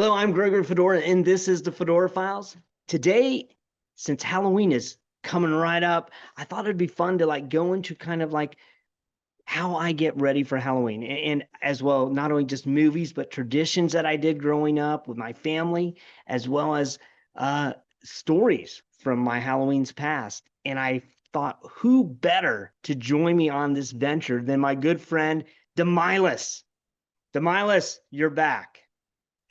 Hello, I'm Gregory Fedora, and this is the Fedora Files. Today, since Halloween is coming right up, I thought it'd be fun to go into kind of like how I get ready for Halloween, and as well, not only just movies, but traditions that I did growing up with my family, as well as uh, stories from my Halloween's past. And I thought, who better to join me on this venture than my good friend Demilus? Demilus, you're back.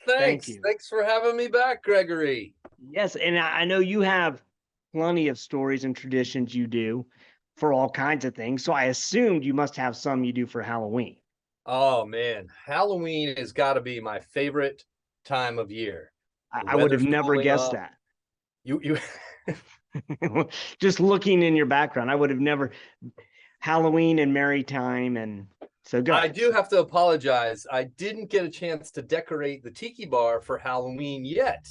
Thank Thanks. you. Thanks for having me back, Gregory. Yes, and I know you have plenty of stories and traditions you do for all kinds of things. So I assumed you must have some you do for Halloween. Oh man, Halloween has got to be my favorite time of year. The I would have weather's never cooling guessed up. that. You Just looking in your background, I would have never Halloween and merry time, and so go I ahead. do have to apologize. I didn't get a chance to decorate the tiki bar for Halloween yet.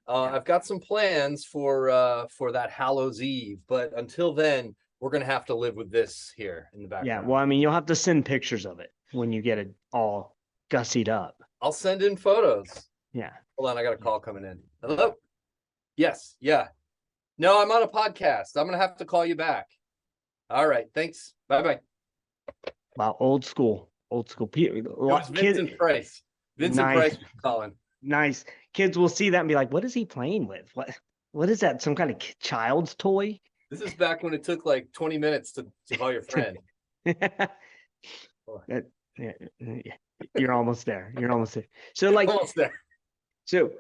Yeah. I've got some plans for that Hallows Eve, but until then, we're gonna have to live with this here in the Yeah. background. Well, I mean, you'll have to send pictures of it when you get it all gussied up. I'll send in photos. Yeah. Hold on, I got a call coming in. Hello? Yes, yeah. No, I'm on a podcast. I'm gonna have to call you back. All right, thanks. Bye bye. Wow. Old school. It was Kid, Vincent Price. Vincent nice. Price was calling. Nice. Kids will see that and be like, what is he playing with? What is that? Some kind of child's toy? This is back when it took like 20 minutes to call your friend. That- yeah, yeah, you're almost there. You're almost there. So like Almost there. so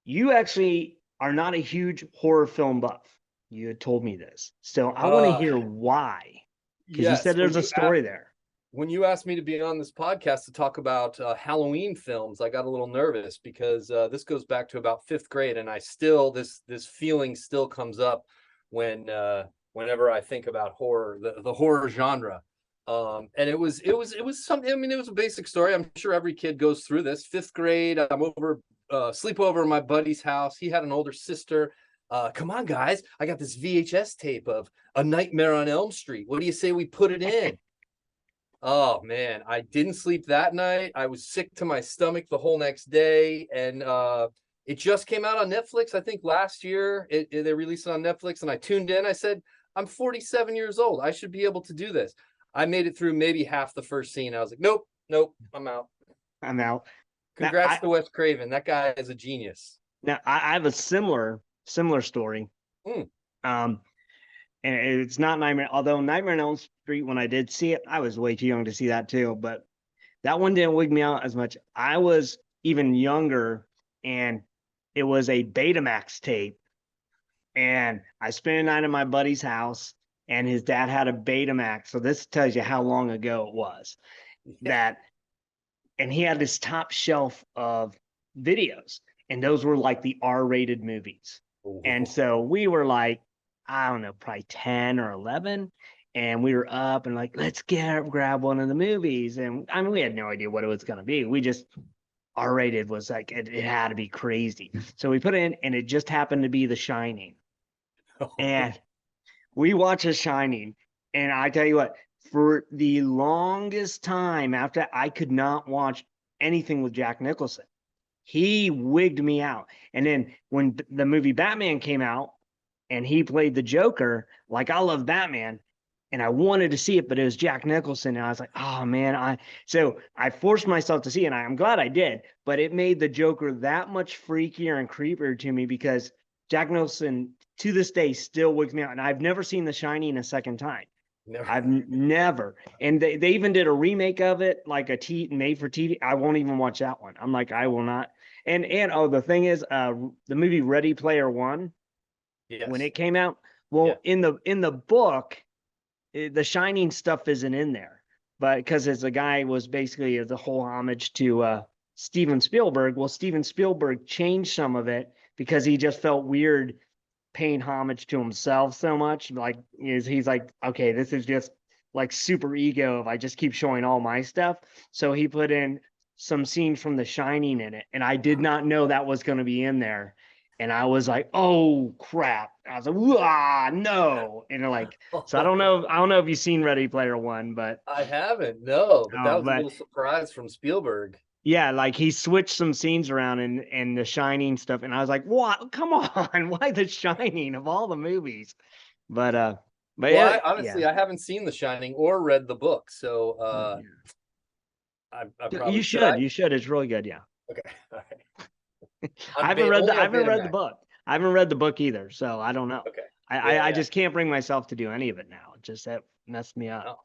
you actually are not a huge horror film buff. You had told me this. So I want to Uh, hear why. Because you yes. said there's a story there. When you asked me to be on this podcast to talk about Halloween films, I got a little nervous because this goes back to about fifth grade, and I still this feeling still comes up whenever I think about horror, the horror genre. And it was something. I mean, it was a basic story. I'm sure every kid goes through this. Fifth grade, I'm over sleepover at my buddy's house. He had an older sister. Come on, guys! I got this VHS tape of A Nightmare on Elm Street. What do you say we put it in? Oh man, I didn't sleep that night. I was sick to my stomach the whole next day, and it just came out on Netflix. I think last year they released it on Netflix, and I tuned in. I said, "I'm 47 years old. I should be able to do this." I made it through maybe half the first scene. I was like, "Nope, nope, I'm out." I'm out. Now Congrats to Wes Craven. That guy is a genius. I have a similar story. Mm. Um, and it's not Nightmare. Although Nightmare on Elm Street, when I did see it, I was way too young to see that too. But that one didn't wig me out as much. I was even younger, and it was a Betamax tape, and I spent a night at my buddy's house, and his dad had a Betamax. So this tells you how long ago it was. Yeah. That, and he had this top shelf of videos, and those were like the R-rated movies. And so we were like, I don't know, probably 10 or 11. And we were up and like, let's grab one of the movies. And I mean, we had no idea what it was going to be. We just, R-rated was like, it had to be crazy. So we put it in, and it just happened to be The Shining. And we watched The Shining. And I tell you what, for the longest time after, I could not watch anything with Jack Nicholson. He wigged me out. And then when the movie Batman came out and he played the Joker, like, I love Batman and I wanted to see it, but it was Jack Nicholson. And I was like, oh man, so I forced myself to see it. And I'm glad I did, but it made the Joker that much freakier and creepier to me because Jack Nicholson to this day still wigs me out. And I've never seen The Shining a second time. Never. I've never. And they even did a remake of it, like made for TV. I won't even watch that one. I'm like, I will not. And oh, the thing is, the movie Ready Player One, Yes. when it came out, well, Yeah. in the book, the Shining stuff isn't in there, but because as a guy was basically the whole homage to Steven Spielberg. Well, Steven Spielberg changed some of it because he just felt weird paying homage to himself so much. Like he's like, okay, this is just like super ego if I just keep showing all my stuff. So he put in some scenes from The Shining in it, and I did not know that was going to be in there. And I was like, oh crap. I was like, no. And like, so I don't know if you've seen Ready Player One, but I haven't, no, but that was a but little surprise from Spielberg. Yeah, like he switched some scenes around and the Shining stuff, and I was like, "What? Come on, why The Shining of all the movies?" But but Well, yeah, I yeah. honestly I haven't seen The Shining or read the book, so I You probably should should, I? you should. It's really good. Yeah, Okay, all right. I Only on haven't read the Betamax. book. I haven't read the book either, so I don't know. Okay. Yeah, I yeah. just can't bring myself to do any of it now. It just that messed me up. Oh,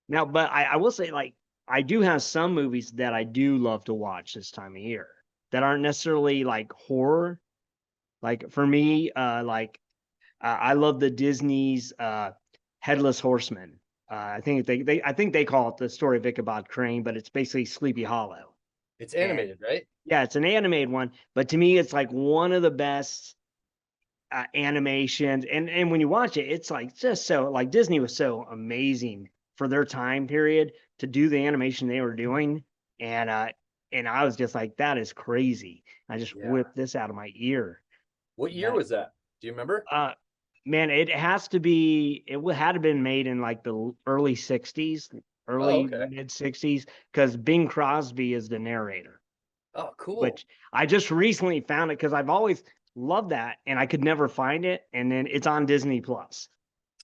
Now, but I will say, like, I do have some movies that I do love to watch this time of year that aren't necessarily like horror. Like for me, I love the Disney's Headless Horseman. I think I think they call it the story of Ichabod Crane, but it's basically Sleepy Hollow. it's And animated, right? yeah, it's an animated one, but to me, it's like one of the best animations. And when you watch it, it's like just so like Disney was so amazing for their time period to do the animation they were doing, and I was just like, that is crazy. I just Yeah. whipped this out of my ear. What year That was that? Do you remember? uh man, it has to be had to been made in like the early 60s, Oh, early okay. mid 60s, because Bing Crosby is the narrator, Oh, cool. which I just recently found it because I've always loved that and I could never find it. And then it's on Disney Plus.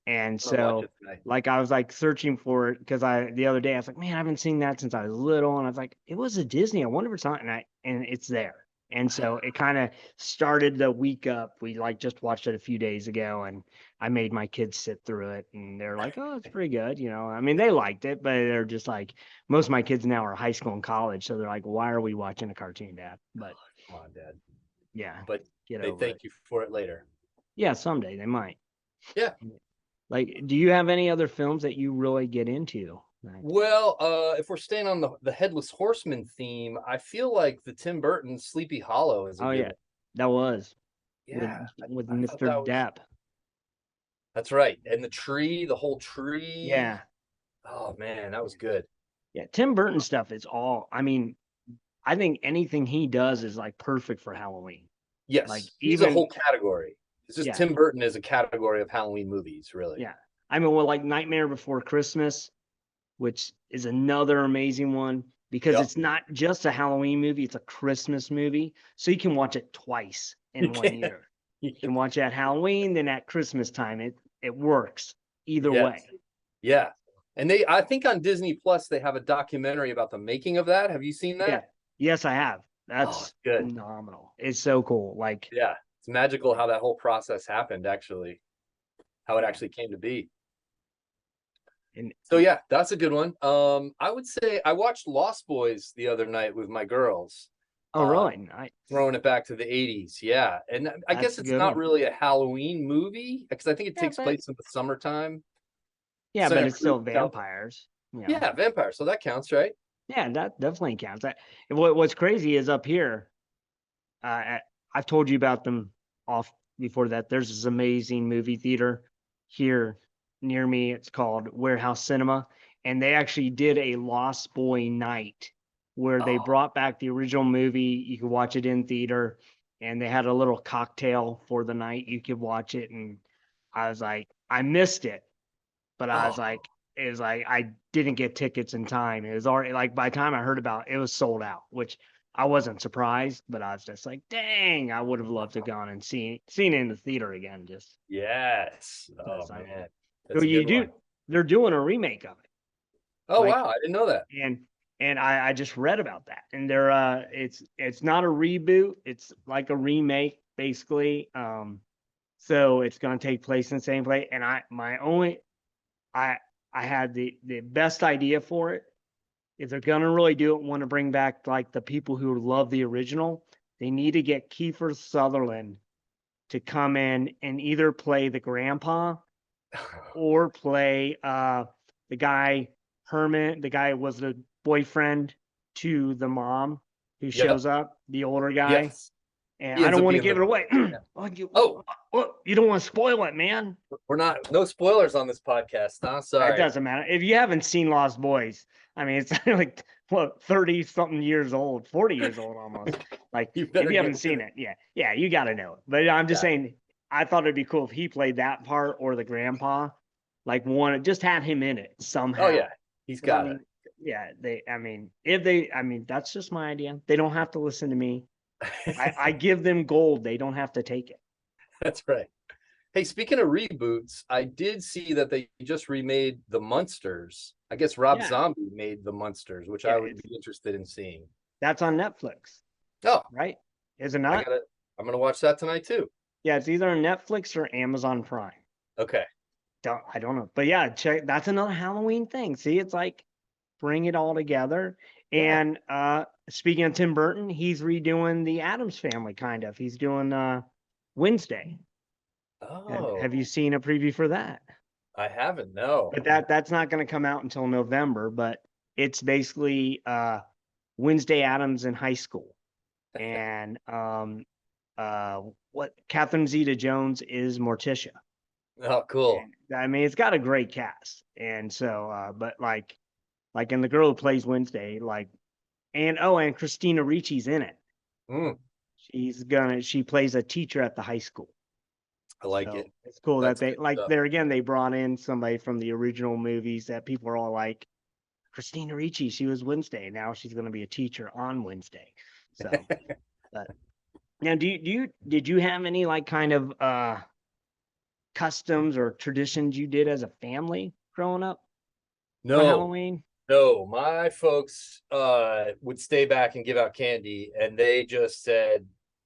And I'm gonna watch so it tonight. like I was like searching for it because the other day I was like, man, I haven't seen that since I was little. And I was like, it was a Disney. I wonder if it's on, and it's there. And so it kind of started the week up. We like just watched it a few days ago, and I made my kids sit through it, and they're like, "Oh, it's pretty good." I mean, they liked it, but they're just like, most of my kids now are high school and college, so they're like, "Why are we watching a cartoon, Dad?" But Come on, Dad. yeah, But get they over it. thank you for it later. Yeah, someday they might. Yeah. Like, do you have any other films that you really get into? Like, Well, if we're staying on the Headless Horseman theme, I feel like the Tim Burton Sleepy Hollow is a oh good yeah, one. that was Yeah, with I thought Mr. that was Depp. that's right. And the tree, the whole tree. Yeah, Oh man, that was good. yeah. Tim Burton stuff is all. I mean, I think anything he does is like perfect for Halloween. Like Yes, he's a even whole category. It's just yeah, Tim Burton is a category of Halloween movies, really. yeah. I mean, well, like Nightmare Before Christmas, which is another amazing one because Yep. it's not just a Halloween movie; it's a Christmas movie, so you can watch it twice You in one can. year. You can watch it at Halloween, then at Christmas time. It works either Yes. way. Yeah. And I think on Disney Plus they have a documentary about the making of that. Have you seen Yeah. that? Yes, I have. Oh, That's it's good. phenomenal. It's so cool. Like, Yeah. It's magical how that whole process happened, actually, how it yeah. actually came to be. And So yeah, that's a good one. I would say I watched Lost Boys the other night with my girls. oh, Uh, really? Nice. Throwing it back to the 80s. Yeah. And I That's guess a it's good not one. really a Halloween movie because I think it Yeah, takes but place in the summertime. but Same it's still group, vampires. yeah, vampire. So that counts, right? Yeah, that definitely counts. What's crazy is up here. I've told you about them off before that. There's this amazing movie theater here near me. It's called Warehouse Cinema, and they actually did a Lost Boy night where they Oh, brought back the original movie. You could watch it in theater, and they had a little cocktail for the night. You could watch it, and I was like, I missed it, but I was oh, like, it was like I didn't get tickets in time. It was already like by the time I heard about it, it was sold out, which I wasn't surprised, but I was just like, dang, I would have loved to have gone and seen it in the theater again, just yes. Oh because I man, so that's a you good do one. they're doing a remake of it. Oh Like wow, I didn't know that. and I just read about that. And they're it's not a reboot, it's like a remake basically. So it's gonna take place in the same place. And I I had the best idea for it. If they're gonna really do it, want to bring back like the people who love the original, they need to get Kiefer Sutherland to come in and either play the grandpa or play the guy Herman, the guy who was the boyfriend to the mom who Yep. shows up, the older guy. Yes. And He I ends don't up want to being give the. it away. Yeah. Oh, Oh, you don't want to spoil it, man. we're not. No spoilers on this podcast, huh? It Sorry. doesn't matter. If you haven't seen Lost Boys, I mean, it's like what 30 something years old, 40 years old almost. Like You if better you get haven't to seen it. it, yeah, you got to know it. But I'm just Yeah. saying, I thought it'd be cool if he played that part or the grandpa, like one, just had him in it Oh somehow. yeah, he's 'Cause I got it. mean, Yeah, that's just my idea. They don't have to listen to me. I give them gold. They don't have to take it. That's right. Hey, speaking of reboots, I did see that they just remade The Munsters. I guess Rob Yeah, Zombie made The Munsters, which yeah, I would be interested in seeing. that's on Netflix, Oh, right? Is it I not? gotta, I'm gonna watch that tonight too. Yeah, it's either on Netflix or Amazon Prime. Okay. I don't know, but yeah, check. That's another Halloween thing. See, it's like bring it all together. Yeah. And speaking of Tim Burton, he's redoing the Addams Family. Kind of. He's doing Wednesday. Have you Oh, seen a preview for that? I haven't. No. But that's not going to come out until November. But it's basically Wednesday Addams in high school, and what Catherine Zeta-Jones is Morticia. Oh, cool. And I mean, it's got a great cast, and so but like and the girl who plays Wednesday, like and Christina Ricci's in it. Mm, She plays a teacher at the high school. I like So it. it's cool that That's they good like stuff. there again they brought in somebody from the original movies that people are all like, Christina Ricci, she was Wednesday. Now she's gonna be a teacher on Wednesday. So but now did you have any like kind of customs or traditions you did as a family growing up for No, Halloween? no, my folks would stay back and give out candy, and they just said,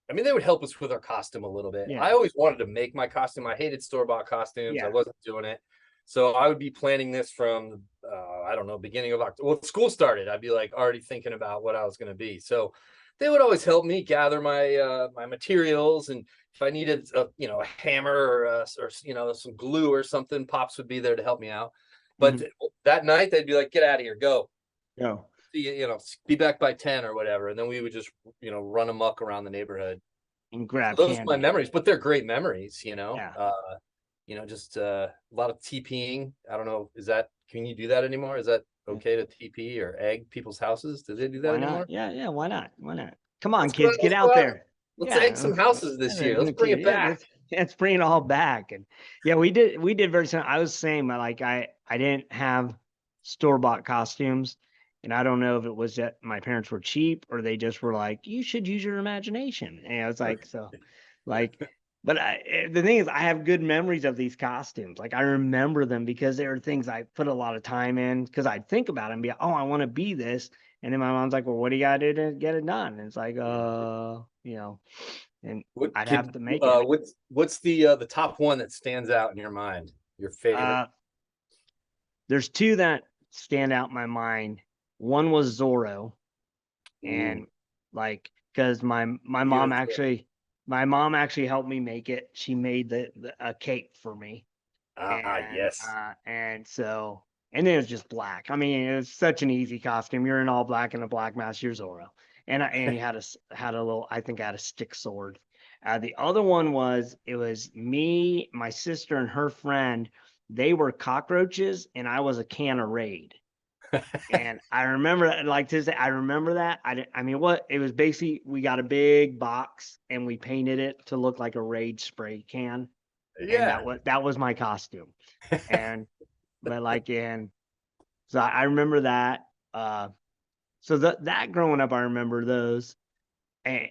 I mean, they would help us with our costume a little bit. Yeah. I always wanted to make my costume. I hated store-bought costumes. I Yeah. wasn't doing it. So I would be planning this from I don't know, beginning of October. Well, school started. I'd be like already thinking about what I was going to be. So they would always help me gather my materials, and if I needed a hammer or some glue or something, Pops would be there to help me out. But Mhm. that night they'd be like, "Get out of here, go." Go See be back by 10 or whatever. And then we would just, run amok around the neighborhood. and So grab those are my candy. memories, but they're great memories. Yeah. Just a lot of TPing. I don't know. Can you do that anymore? Is that okay to TP or egg people's houses? Do they do that Why not? anymore? Yeah, yeah. Why not? Why not? Come on, Let's go, kids, get let's out go out. there. Let's egg Yeah, some houses this year. Let's bring it yeah. back. Let's bring it all back. And yeah, we did very similar. I was saying, like I didn't have store-bought costumes, and I don't know if it was that my parents were cheap or they just were like, you should use your imagination. And I was like, so, like, but the thing is, I have good memories of these costumes. Like I remember them because they were things I put a lot of time in. Because I'd think about it and be, oh, I want to be this. And then my mom's like, well, what do you gotta do to get it done? And it's like, and What I'd have could to make it. what's the top one that stands out in your mind? Your favorite? Uh, there's two that stand out in my mind. One was Zorro, Ooh, and like, because beautiful. my mom actually helped me make it. She made a cake for me, Ah, yes. and so and then it was just black. I mean, it was such an easy costume. You're in all black and a black mask. You're Zorro, and you had a little. I think I had a stick sword. The other one was it was me, my sister, and her friend. They were cockroaches, and I was a can of Raid. And I remember that, like to say, I remember that. I mean, what it was basically, we got a big box and we painted it to look like a Raid spray can, and Yeah. that was my costume. And but like so I remember that. So that growing up, I remember those. And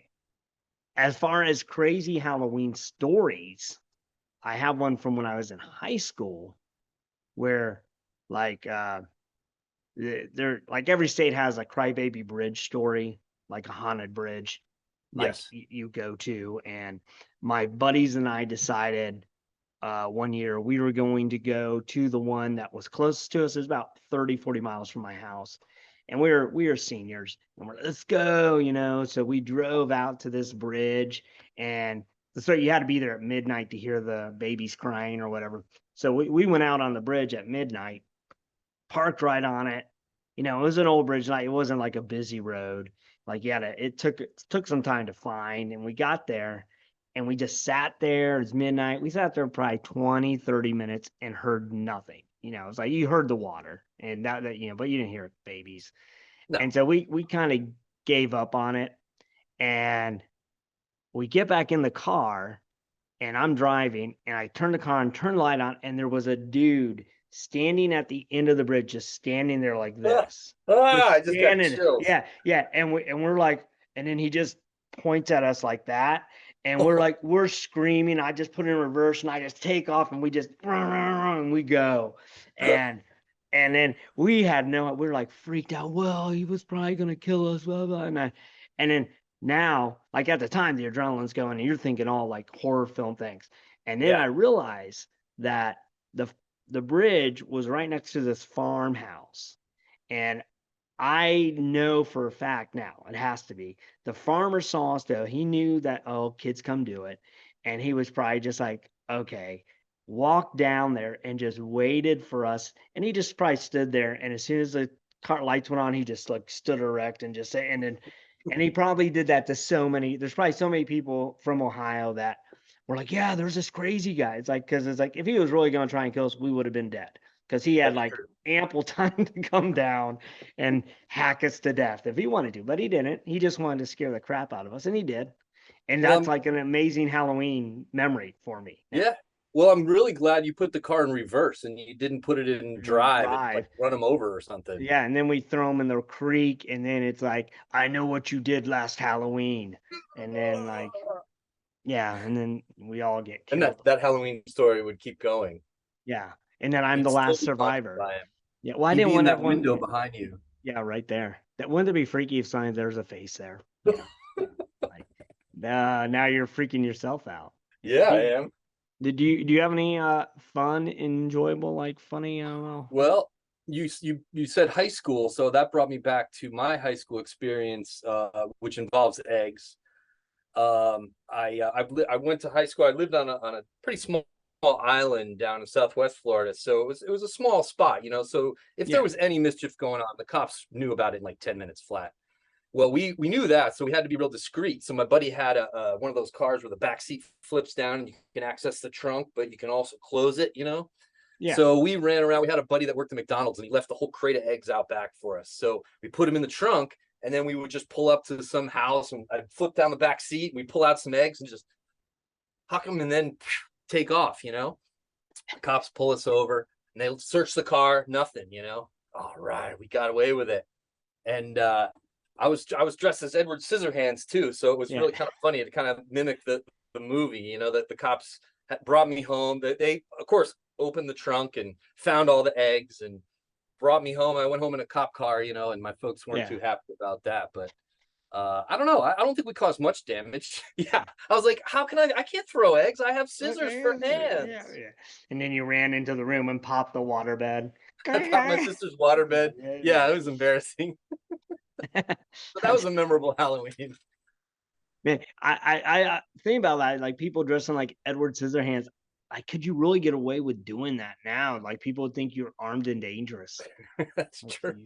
as far as crazy Halloween stories, I have one from when I was in high school where like they're like every state has a crybaby bridge story, like a haunted bridge, like Yes. you go to. And my buddies and I decided one year we were going to go to the one that was closest to us. It was about 30-40 miles from my house. And we were seniors and we're, let's go, So we drove out to this bridge, and so you had to be there at midnight to hear the babies crying or whatever. So we went out on the bridge at midnight, parked right on it. It was an old bridge, like it wasn't like a busy road. Like it took some time to find, and we got there and we just sat there. It was midnight. We sat there probably 20, 30 minutes and heard nothing. It was like you heard the water and that, but you didn't hear babies. No. And so we kind of gave up on it. And we get back in the car and I'm driving and I turn the car and turn the light on, and there was a dude standing at the end of the bridge, just standing there like Ah, this. Just I just got standing. chills. Yeah. And we're like, and then he just points at us like that. And we're like, we're screaming. I just put it in reverse and I just take off and we just and we go. And then we we're like freaked out. Well, he was probably gonna kill us, blah blah. And then now, like at the time, the adrenaline's going and you're thinking all like horror film things. And then Yeah. I realized that the bridge was right next to this farmhouse. And I know for a fact now, it has to be. The farmer saw us though. He knew that, oh, kids come do it. And he was probably just like, okay, walked down there and just waited for us. And he just probably stood there. And as soon as the car lights went on, he just like stood erect and just and then and he probably did that to there's probably so many people from Ohio that were like, yeah, there's this crazy guy. It's like, because it's like, if he was really going to try and kill us, we would have been dead because he had That's like true. ample time to come down and hack us to death if he wanted to, but he didn't. He just wanted to scare the crap out of us, and he did. And Well, that's like an amazing Halloween memory for me now. yeah. Well, I'm really glad you put the car in reverse and you didn't put it in drive and like Drive. run him over or something. Yeah, and then we throw him in the creek, and then it's like, I know what you did last Halloween. And then like, yeah, and then we all get And killed. that Halloween story would keep going. Yeah. And then I'm You'd the still last be haunted survivor. by him. Yeah. Well, I He'd didn't be in want that everyone. window behind you. Yeah, right there. That wouldn't it be freaky if suddenly there's a face there? Yeah. Like, now you're freaking yourself out. Yeah, I Did, am. do you have any fun, enjoyable, like funny? I don't know. Well, you said high school, so that brought me back to my high school experience, which involves eggs. I went to high school. I lived on a pretty small island down in Southwest Florida, so it was a small spot, you know. So if there Yeah. was any mischief going on, the cops knew about it in like 10 minutes flat. Well, we knew that, so we had to be real discreet. So my buddy had a one of those cars where the back seat flips down and you can access the trunk, but you can also close it, you know. Yeah. So we ran around. We had a buddy that worked at McDonald's and he left the whole crate of eggs out back for us. So we put them in the trunk and then we would just pull up to some house and I'd flip down the back seat. We pull out some eggs and just huck them and then take off, you know. The cops pull us over and they search the car, nothing, you know. All right, we got away with it. And I was dressed as Edward Scissorhands too, so it was Yeah. really kind of funny to kind of mimic the movie, you know, that the cops had brought me home. That they of course opened the trunk and found all the eggs and brought me home. I went home in a cop car, you know, and my folks weren't Yeah. too happy about that. But I don't know. I don't think we caused much damage. Yeah, I was like, how can I can't throw eggs. I have scissors Okay, for yeah, hands. yeah. And then you ran into the room and popped the waterbed. I popped my sister's waterbed. Yeah, it was embarrassing. But that was a memorable Halloween. Man, I think about that, like people dressing like Edward Scissorhands. Like, could you really get away with doing that now? Like, people would think you're armed and dangerous. That's Like, true.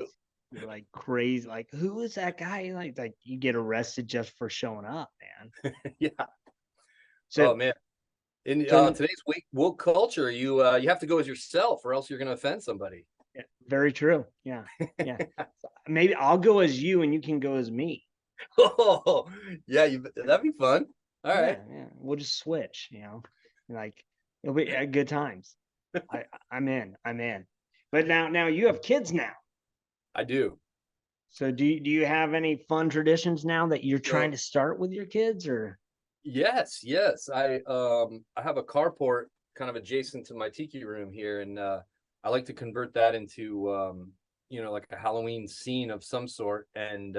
you're like crazy. Like, who is that guy? Like you get arrested just for showing up, man. Yeah. So, Oh man. In so today's woke culture, you have to go as yourself, or else you're going to offend somebody. yeah, very true. Yeah, yeah. Maybe I'll go as you, and you can go as me. Oh, yeah, that'd be fun. All right. Yeah. We'll just switch. Like it'll be good times. I'm in. I'm in. But now you have kids now. I do. So do you have any fun traditions now that you're So, trying to start with your kids, or? yes. I have a carport kind of adjacent to my tiki room here, and I like to convert that into like a Halloween scene of some sort. And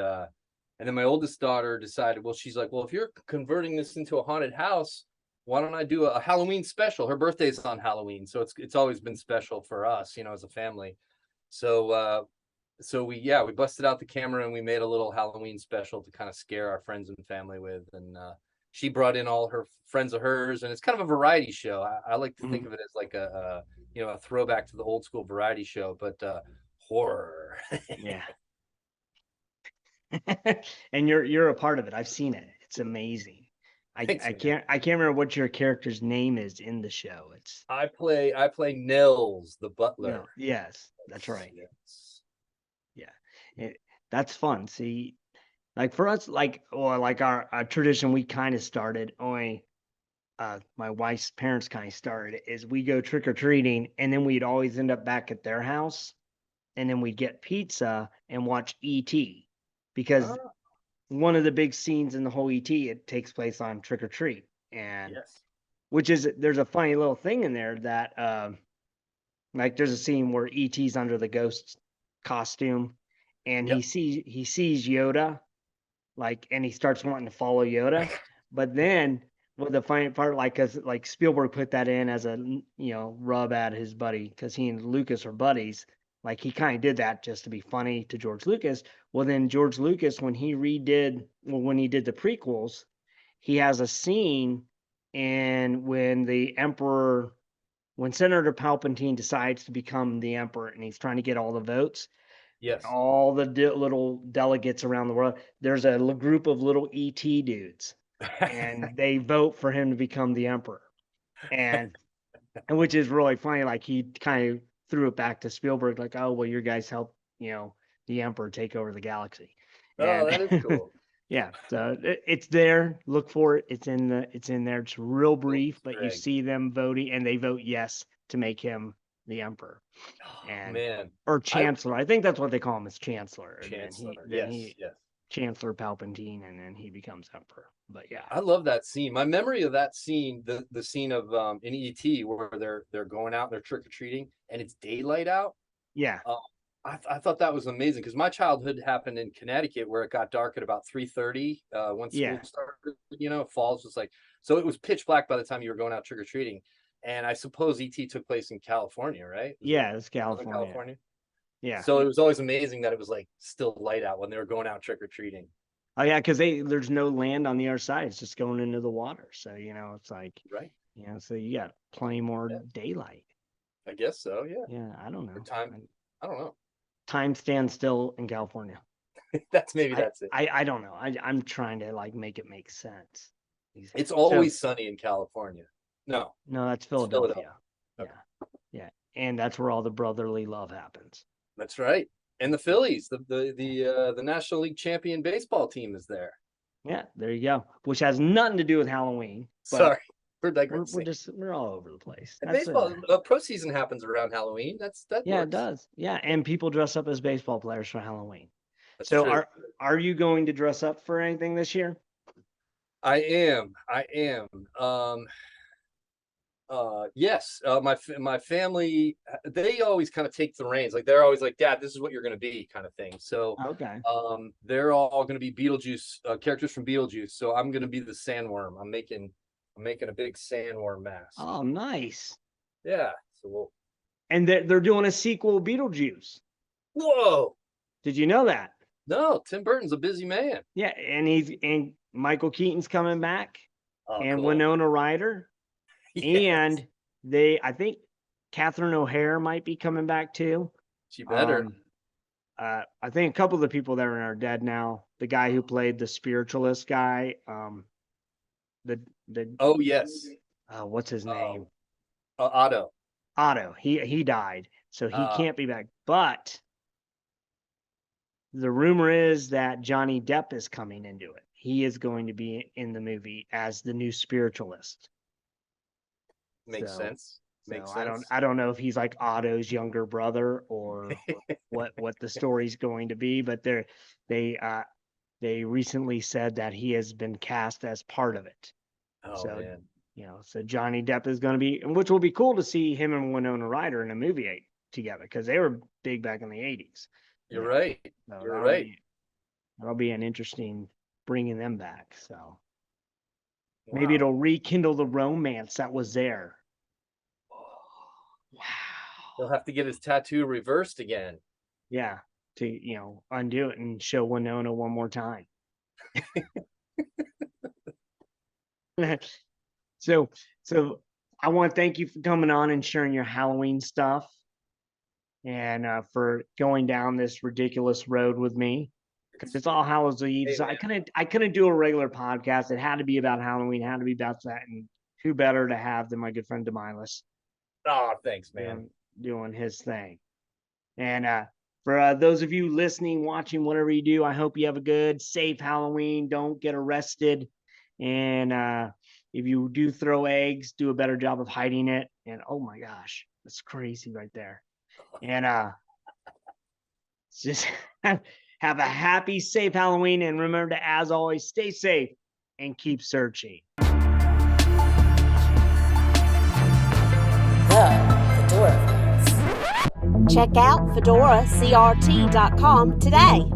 then my oldest daughter decided, well, she's like, well, if you're converting this into a haunted house, why don't I do a Halloween special? Her birthday's on Halloween, so it's always been special for us, you know, as a family. So we busted out the camera and we made a little Halloween special to kind of scare our friends and family with. And she brought in all her friends of hers, and it's kind of a variety show. I like to think of it as like a throwback to the old school variety show, but horror. Yeah. And you're a part of it. I've seen it. It's amazing. Thanks, I man. can't remember what your character's name is in the show. It's I play Nels, the butler. no, yes, that's right. Yes. Yeah. That's fun. See, like for us, like our tradition we kind of started only my wife's parents kind of started is we go trick or treating, and then we'd always end up back at their house, and then we'd get pizza and watch ET, because Ah, one of the big scenes in the whole ET, it takes place on Trick or Treat, and yes. which is, there's a funny little thing in there that like there's a scene where ET's under the ghost costume, and Yep. he sees Yoda, like, and he starts wanting to follow Yoda, but then with the funny part, like, cause like Spielberg put that in as a rub at his buddy, because he and Lucas are buddies. Like he kind of did that just to be funny to George Lucas. Well, then George Lucas, when he when he did the prequels, he has a scene, and when Senator Palpatine decides to become the emperor and he's trying to get all the votes, Yes. all the little delegates around the world, there's a group of little ET dudes, and they vote for him to become the emperor. And which is really funny. Like he kind of threw it back to Spielberg, like, "Oh, well, your guys helped, the emperor take over the galaxy." Oh, And that is cool. yeah, so it's there. Look for it. It's in there. It's real Little brief, but Easter you egg. see them voting, and they vote yes to make him the emperor, Oh, and man. or I chancellor. I think that's what they call him, is chancellor. And Chancellor. then Yes, he yes. Chancellor Palpatine, and then he becomes emperor. But yeah, I love that scene. My memory of that scene, the scene of in ET where they're going out and they're trick or treating and it's daylight out. yeah, Uh, I thought that was amazing because my childhood happened in Connecticut where it got dark at about 3:30 when school yeah, started. Falls was like, so it was pitch black by the time you were going out trick or treating. And I suppose ET took place in California, right? Was it yeah. It's Southern California. California? Yeah. So it was always amazing that it was like still light out when they were going out trick or treating. Oh yeah, because there's no land on the other side. It's just going into the water. So it's like, Right? so you got plenty more Yeah, daylight. I guess so. Yeah. Yeah, I don't Or know. time. I don't know. Time stands still in California. Maybe that's it. I don't know. I'm trying to like make it make sense. It's So always sunny in California. No, no, that's it's Philadelphia. Philadelphia. Okay. Yeah, yeah, and that's where all the brotherly love happens. That's right. And the Phillies, the National League champion baseball team is there. Yeah, there you go. Which has nothing to do with Halloween, but Sorry for digressing. we're all over the place. And That's it. baseball, pro season happens around Halloween. That Yeah, it works. does. Yeah, and people dress up as baseball players for Halloween. That's So true. are you going to dress up for anything this year? I am. I am. Yes, my family, they always kind of take the reins. Like they're always like, Dad, this is what you're going to be, kind of thing. So, Okay. they're all going to be Beetlejuice characters from Beetlejuice. So I'm going to be the sandworm. I'm making a big sandworm mask. Oh, nice. Yeah. So we'll. And they're doing a sequel, Beetlejuice. Whoa! Did you know that? No, Tim Burton's a busy man. Yeah, and Michael Keaton's coming back, Oh, and cool. Winona Ryder, Yes. and I think Catherine O'Hara might be coming back too. She better. I think a couple of the people that are dead now. The guy who played the spiritualist guy, the Oh yes. what's his name? Otto. Otto. He died, so he can't be back. But the rumor is that Johnny Depp is coming into it. He is going to be in the movie as the new spiritualist. Makes sense. Makes sense. I don't know if he's like Otto's younger brother or what the story's going to be, but they recently said that he has been cast as part of it. Oh So man. So Johnny Depp is going to be, which will be cool to see him and Winona Ryder in a movie together, because they were big back in the 80s. You're right. So You're right. That'll be an interesting bringing them back. So Wow. maybe it'll rekindle the romance that was there. Wow. He'll have to get his tattoo reversed again. Yeah, to undo it and show Winona one more time. So I want to thank you for coming on and sharing your Halloween stuff, and for going down this ridiculous road with me, because it's all Hallows Eve. Hey, So I couldn't do a regular podcast. It had to be about Halloween. It had to be about that, and who better to have than my good friend Demilus. Oh, thanks, man. Doing his thing. And for those of you listening, watching, whatever you do, I hope you have a good, safe Halloween. Don't get arrested. And If you do throw eggs, do a better job of hiding it. And oh my gosh, that's crazy right there. And just have a happy, safe Halloween. And remember to, as always, stay safe and keep searching. The Fedora Files. Check out FedoraCRT.com today.